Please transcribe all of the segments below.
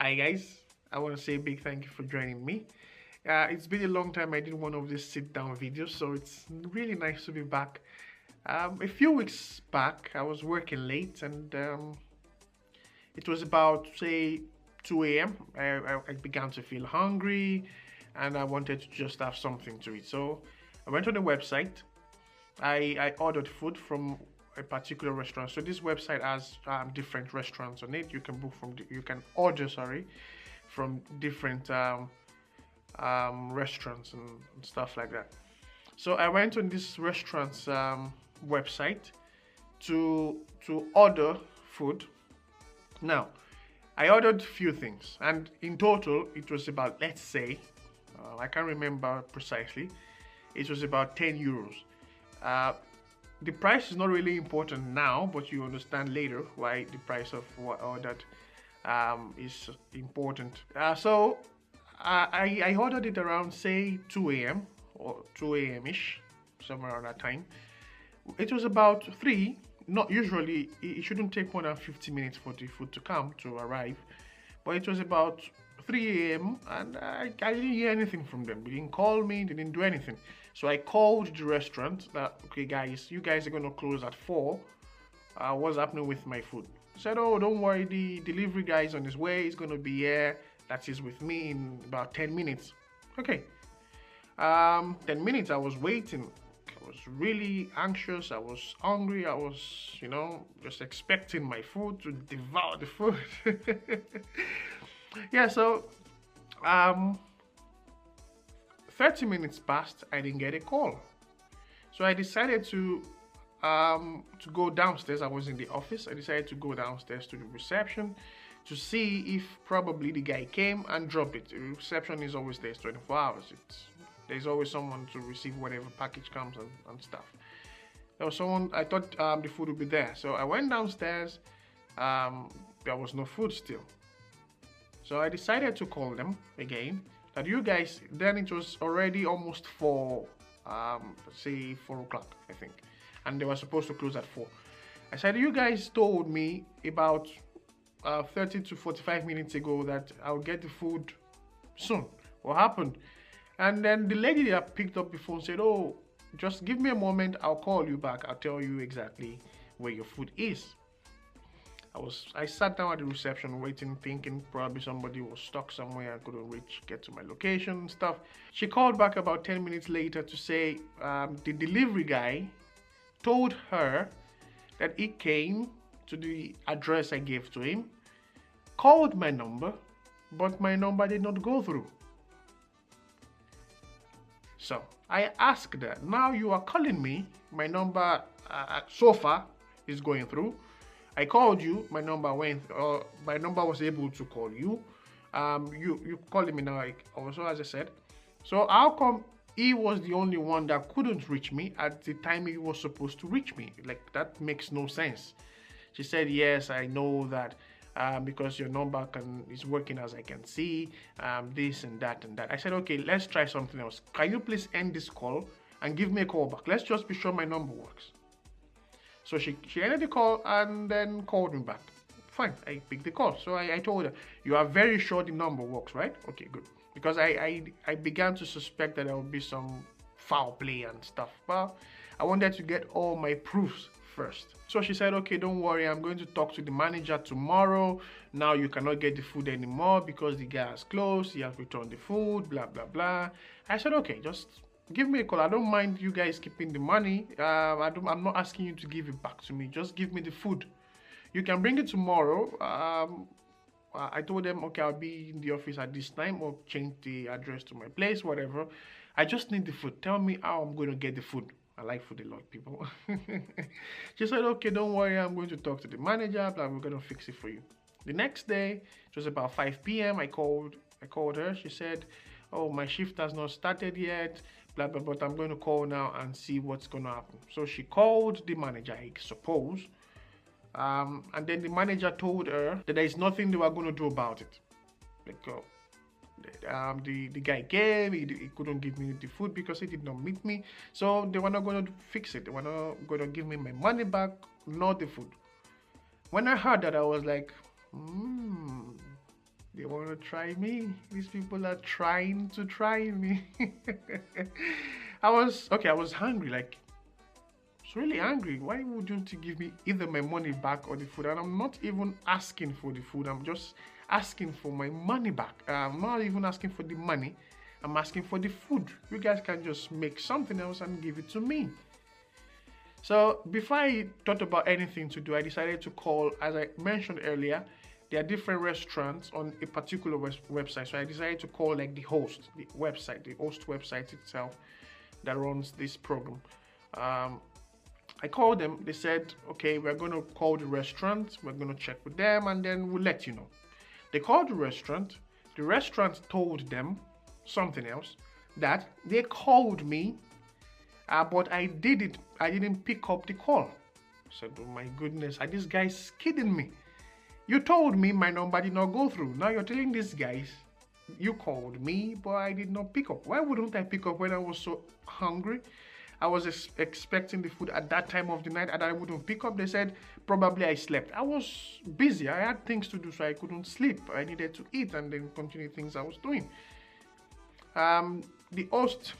Hi guys, I want to say a big thank you for joining me. It's been a long time I did one of these sit down videos, so it's really nice to be back. A few weeks back, I was working late and it was about, say, 2 a.m. I began to feel hungry and I wanted to just have something to eat. So I went on the website. I ordered food from a particular restaurant. So this website has different restaurants on it. You can book from, you can order, sorry, from different restaurants and stuff like that. So I went on this restaurant's website to order food. Now, I ordered a few things, and in total, it was about, let's say, I can't remember precisely, it was about 10 euros. Uh, the price is not really important now, but you understand later why the price of what ordered is important. I ordered it around, say, 2 a.m. or 2 a.m. ish, somewhere around that time. It was about 3. Not usually, it shouldn't take more than 50 minutes for the food to come, to arrive. But it was about 3 a.m. and I didn't hear anything from them. They didn't call me, they didn't do anything. So I called the restaurant that, okay guys, you guys are going to close at 4. What's happening with my food? He said, oh, don't worry, the delivery guy is on his way. He's going to be here. That is with me in about 10 minutes. Okay. 10 minutes, I was waiting. I was really anxious. I was hungry. I was, just expecting my food to devour the food. Yeah, so 30 minutes passed. I didn't get a call. So I decided to go downstairs. I was in the office. I decided to go downstairs to the reception to see if probably the guy came and dropped it. The reception is always there, 24 hours. There's always someone to receive whatever package comes and stuff. There was someone, I thought the food would be there. So I went downstairs. There was no food still. So I decided to call them again. That you guys, then it was already almost 4, say 4 o'clock, I think. And they were supposed to close at 4. I said, you guys told me about 30 to 45 minutes ago that I'll get the food soon. What happened? And then the lady that picked up the phone said, oh, just give me a moment. I'll call you back. I'll tell you exactly where your food is. I sat down at the reception waiting, thinking probably somebody was stuck somewhere. I couldn't get to my location and stuff. She called back about 10 minutes later to say the delivery guy told her that he came to the address I gave to him, called my number, but my number did not go through. So I asked her, now you are calling me, my number so far is going through. I called you, my number was able to call you. You calling me now, also as I said. So how come he was the only one that couldn't reach me at the time he was supposed to reach me? Like, that makes no sense. She said, yes, I know that because your number is working as I can see, this and that and that. I said, okay, let's try something else. Can you please end this call and give me a call back? Let's just be sure my number works. So she ended the call and then called me back. Fine, I picked the call. So I told her, you are very sure the number works, right? Okay, good. Because I began to suspect that there would be some foul play and stuff. But I wanted to get all my proofs first. So she said, okay, don't worry, I'm going to talk to the manager tomorrow. Now you cannot get the food anymore because the guy has closed. He has returned the food, blah, blah, blah. I said, okay, just give me a call. I don't mind you guys keeping the money. I'm not asking you to give it back to me. Just give me the food. You can bring it tomorrow. I told them, okay, I'll be in the office at this time, or change the address to my place, whatever. I just need the food. Tell me how I'm going to get the food. I like food a lot, people. She said, okay, don't worry. I'm going to talk to the manager, but we're going to fix it for you. The next day, it was about 5 p.m. I called her. She said, oh, my shift has not started yet, blah, blah, but I'm going to call now and see what's going to happen. So she called the manager, I suppose. And then the manager told her that there is nothing they were going to do about it. Like, the guy came, he couldn't give me the food because he did not meet me. So they were not going to fix it. They were not going to give me my money back, not the food. When I heard that, I was like, They want to try me. These people are trying to try me. I was hungry, like, I was really angry. Why wouldn't you give me either my money back or the food? And I'm not even asking for the food. I'm just asking for my money back. I'm not even asking for the money. I'm asking for the food. You guys can just make something else and give it to me. So before I thought about anything to do, I decided to call, as I mentioned earlier, there are different restaurants on a particular website. So I decided to call like the host, the host website itself that runs this program. I called them. They said, okay, we're going to call the restaurant. We're going to check with them and then we'll let you know. They called the restaurant. The restaurant told them something else, that they called me, but I didn't pick up the call. I said, oh my goodness, are these guys kidding me? You told me my number did not go through. Now you're telling these guys you called me, but I did not pick up. Why wouldn't I pick up when I was so hungry? I was expecting the food at that time of the night and I wouldn't pick up. They said probably I slept. I was busy. I had things to do, so I couldn't sleep. I needed to eat and then continue things I was doing. The host,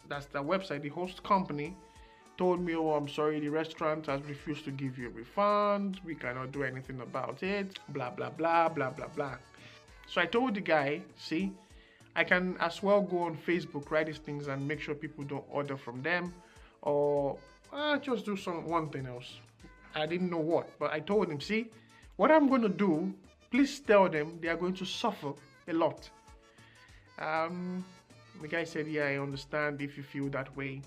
that's the website, the host company, told me, oh, I'm sorry, the restaurant has refused to give you a refund. We cannot do anything about it. Blah, blah, blah, blah, blah, blah. So I told the guy, see, I can as well go on Facebook, write these things and make sure people don't order from them, or just do one thing else. I didn't know what, but I told him, see, what I'm going to do, please tell them they are going to suffer a lot. The guy said, yeah, I understand if you feel that way.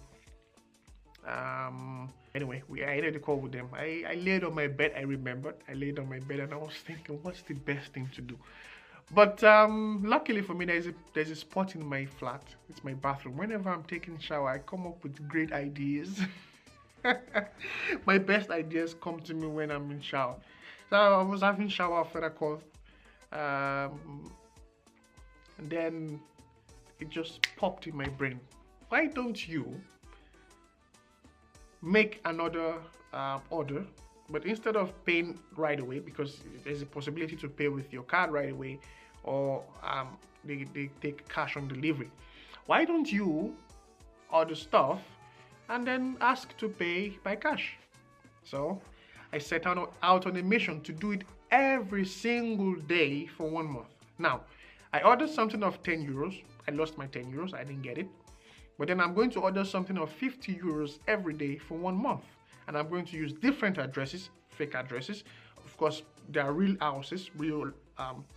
Anyway, I ended the call with them. I laid on my bed. I remembered. I laid on my bed and I was thinking, what's the best thing to do? But luckily for me, there's a spot in my flat. It's my bathroom. Whenever I'm taking a shower, I come up with great ideas. My best ideas come to me when I'm in shower. So I was having shower after that call. And then it just popped in my brain. Why don't you make another order, but instead of paying right away, because there's a possibility to pay with your card right away, or they take cash on delivery, why don't you order stuff and then ask to pay by cash? So I set out on a mission to do it every single day for 1 month. Now, I ordered something of 10 euros. I lost my 10 euros. I didn't get it. But then I'm going to order something of 50 euros every day for 1 month. And I'm going to use different addresses, fake addresses. Of course, there are real houses, real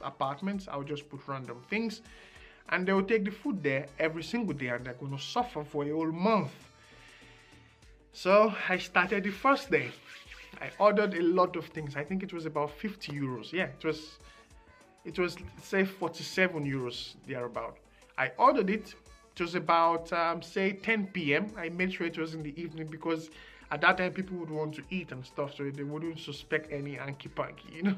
apartments. I'll just put random things. And they will take the food there every single day. And they're going to suffer for a whole month. So I started the first day. I ordered a lot of things. I think it was about 50 euros. Yeah, it was say 47 euros thereabout. I ordered it. It was about say 10 p.m. I made sure it was in the evening because at that time people would want to eat and stuff, so they wouldn't suspect any hanky-panky, you know.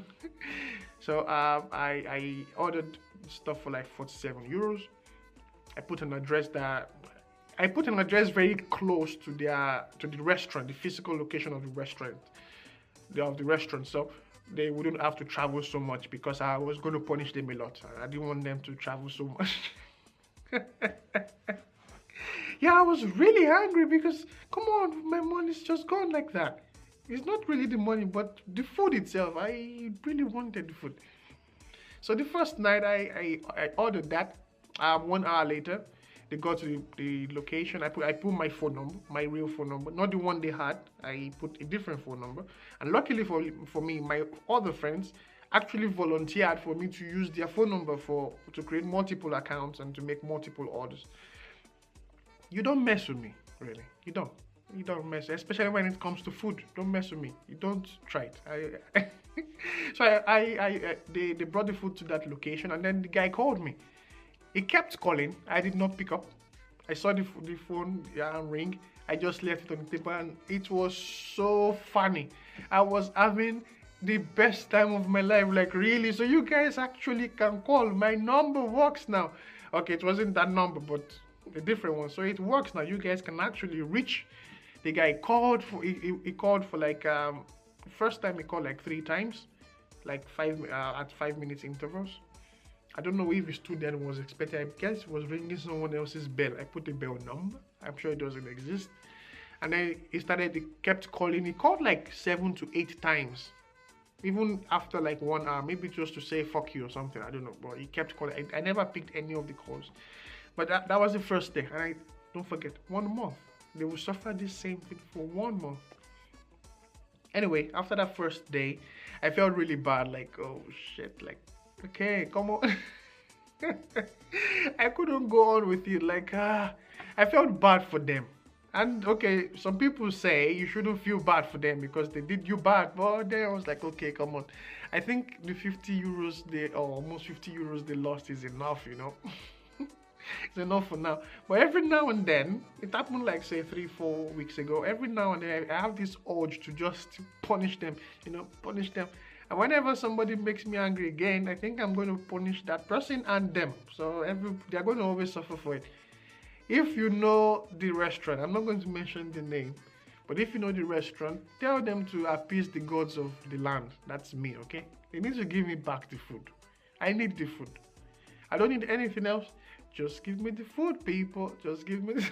So I ordered stuff for like 47 euros. I put an address very close to the restaurant, the physical location of the restaurant, so they wouldn't have to travel so much, because I was going to punish them a lot. I didn't want them to travel so much. Yeah, I was really angry because, come on, my money's just gone like that. It's not really the money, but the food itself. I really wanted the food. So the first night I ordered that. 1 hour later, they got to the location. I put my phone number, my real phone number, not the one they had. I put a different phone number. And luckily for me, my other friends actually volunteered for me to use their phone number to create multiple accounts and to make multiple orders. You don't mess with me, really. You don't mess, especially when it comes to food. Don't mess with me. You don't try it. So they brought the food to that location, and then the guy called me. He kept calling. I did not pick up. I saw the phone ring. I just left it on the table, and it was so funny. I was having the best time of my life. Like, really? So you guys actually can call? My number works now. Okay, it wasn't that number, but a different one. So it works now. You guys can actually reach the guy. He called for like first time he called like 3 times, like at 5 minutes intervals. I don't know if he stood there and was expecting. I guess it was ringing someone else's bell. I put the bell number. I'm sure it doesn't exist. And then he kept calling. He called like 7 to 8 times. Even after like 1 hour, maybe just to say fuck you or something. I don't know. But he kept calling. I never picked any of the calls. But that was the first day. And I don't forget, 1 month. They will suffer the same thing for 1 month. Anyway, after that first day, I felt really bad. Like, oh shit. Like, okay, come on. I couldn't go on with it. Like, I felt bad for them. And okay, some people say you shouldn't feel bad for them because they did you bad. But then I was like, okay, come on. I think the 50 euros or almost 50 euros they lost is enough, you know. It's enough for now. But every now and then, it happened like say 3-4 weeks ago. Every now and then, I have this urge to just punish them, you know, punish them. And whenever somebody makes me angry again, I think I'm going to punish that person and them. So they're going to always suffer for it. If you know the restaurant, I'm not going to mention the name, but if you know the restaurant, tell them to appease the gods of the land. That's me, okay? They need to give me back the food. I need the food. I don't need anything else. Just give me the food, people. Just give me the...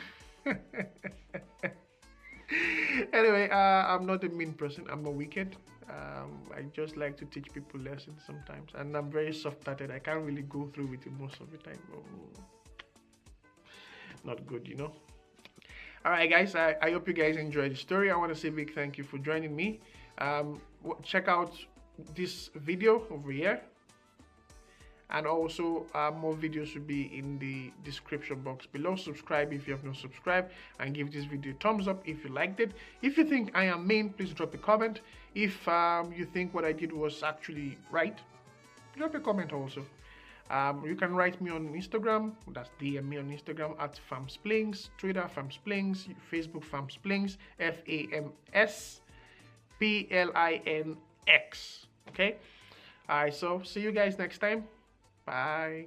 Anyway, I'm not a mean person. I'm not wicked. I just like to teach people lessons sometimes. And I'm very soft-hearted. I can't really go through with it most of the time. Oh, not good, you know. Alright guys, I hope you guys enjoyed the story. I want to say a big thank you for joining me. Check out this video over here. And also more videos will be in the description box below. Subscribe if you have not subscribed, and give this video a thumbs up if you liked it. If you think I am mean, please drop a comment. If you think what I did was actually right, drop a comment also. You can write me on Instagram. That's DM me on Instagram at famsplings, Twitter famsplings, Facebook famsplings, FAMSPLINX. Okay. Alright, so see you guys next time. Bye.